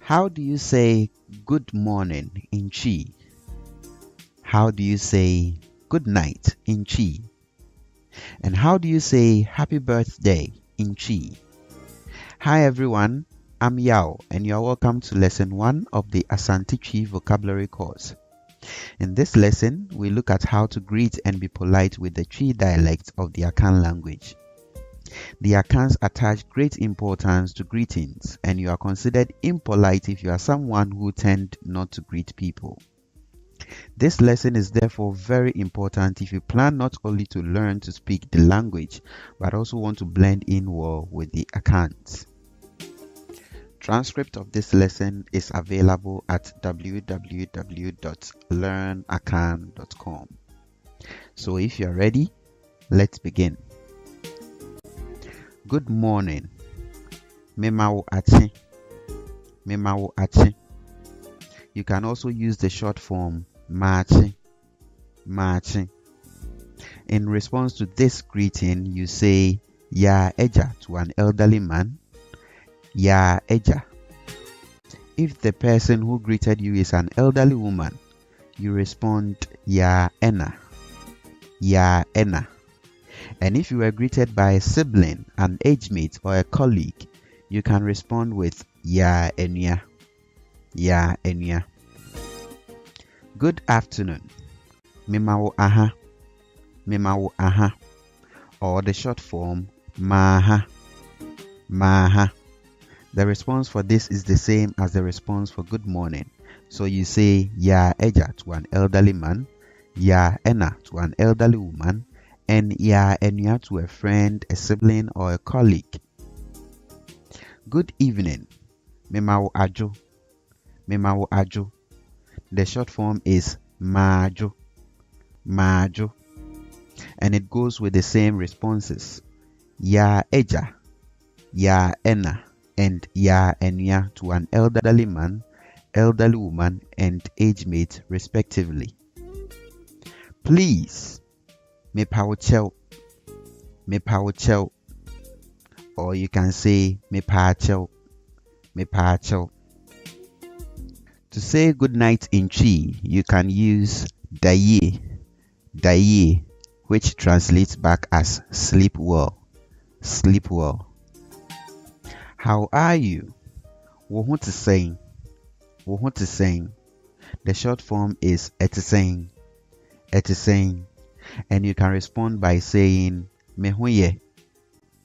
How do you say good morning in Chi? How do you say good night in Chi? And how do you say happy birthday in Chi? Hi everyone, I'm Yao and you're welcome to lesson 1 of the Asante Twi Vocabulary course. In this lesson, we look at how to greet and be polite with the Twi dialect of the Akan language. The Akans attach great importance to greetings, and you are considered impolite if you are someone who tend not to greet people. This lesson is therefore very important if you plan not only to learn to speak the language, but also want to blend in well with the Akans. Transcript of this lesson is available at www.learnakan.com. So if you are ready, let's begin. Good morning. Memawo achi. Memawo achi. You can also use the short form machi. Machi. In response to this greeting, you say ya eja to an elderly man. Ya eja. If the person who greeted you is an elderly woman, you respond ya ena. Ya ena. And if you were greeted by a sibling, an age mate, or a colleague, you can respond with ya enya. Ya enya. Good afternoon. Memawo aha. Memawo aha. Or the short form maha. Maha. The response for this is the same as the response for good morning. So you say ya eja to an elderly man, ya ena to an elderly woman, and ya enya to a friend, a sibling, or a colleague. Good evening. Memawo ajo. Memawo ajo. The short form is majo. Majo. And it goes with the same responses. Ya eja, ya ena, and ya enya to an elderly man, elderly woman, and age mate respectively. Please. Mepawochel. Mepawochel. Or you can say mepachel. Mepachel. To say good night in Chi, you can use daye. Daye, which translates back as sleep well. Sleep well. How are you? Wohu to saying. Wohu to saying. The short form is etisaying. Etisaying. And you can respond by saying mehuye,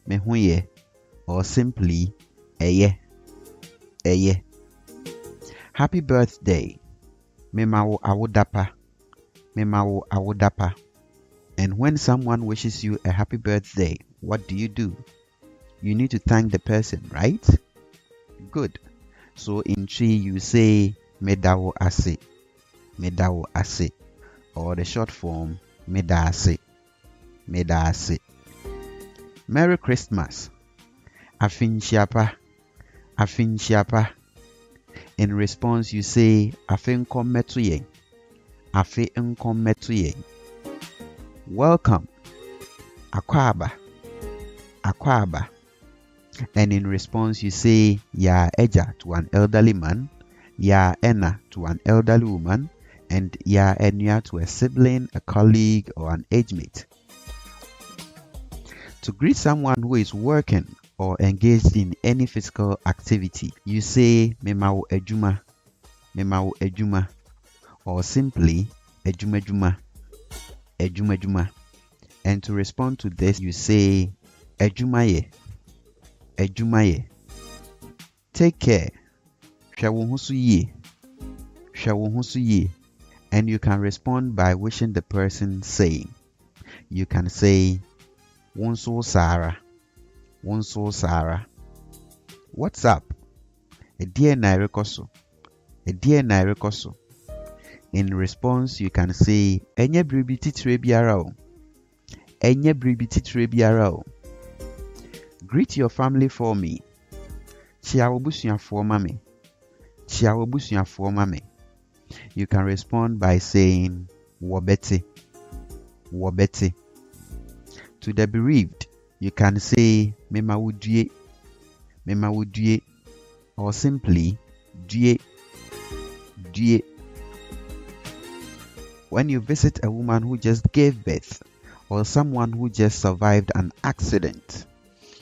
mehuye, or simply eye, eye. Happy birthday. Memawo awodapa. Memawo awodapa. And when someone wishes you a happy birthday, what do? You need to thank the person, right? Good. So in Chi you say medawo ase. Medawo ase. Or the short form medase. Medase. Merry Christmas. Afinshiapa. Afinshiapa. In response you say afinkom metuye. Afinkom metuye. Welcome. Akwaba. Akwaba. And in response you say ya eja to an elderly man, ya ena to an elderly woman, and ya enya to a sibling, a colleague, or an age mate. To greet someone who is working or engaged in any physical activity, you say memawo ejuma. Memawo ejuma. Or simply ejuma juma. Ejuma juma. And to respond to this you say ejumaye. Ejumaye. Take care. Shawuhusuye. Shawuhusuye. And you can respond by wishing the person saying. You can say wonso Sarah. Wonso Sarah. What's up? Edie nairekoso. Edie nairekoso. In response you can say enye bribi titire biara o. Enye bribi titire biara o. Greet your family for me. Chiawobusuafo mame. Chiawobusuafo mame. You can respond by saying wobete. Wobete. To the bereaved, you can say memawudie. Memawudie. Or simply due, due. When you visit a woman who just gave birth or someone who just survived an accident,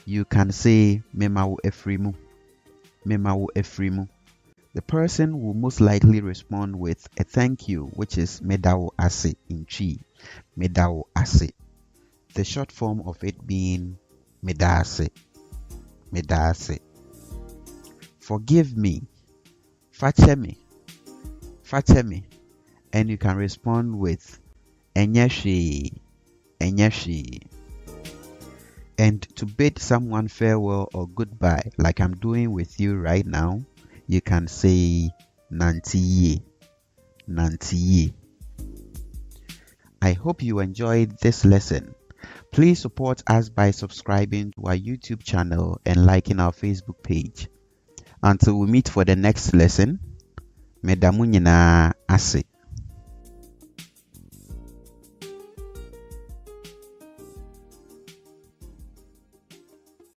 you can say mema wo efrimu, mema wo efrimu. The person will most likely respond with a thank you, which is meda wo ase in Twi, meda wo ase. The short form of it being meda ase, meda ase. Forgive me, fache me, fache me. And you can respond with enye hwee. And to bid someone farewell or goodbye, like I'm doing with you right now, you can say nanti ye. I hope you enjoyed this lesson. Please support us by subscribing to our YouTube channel and liking our Facebook page. Until we meet for the next lesson, meda mo nyinaa ase.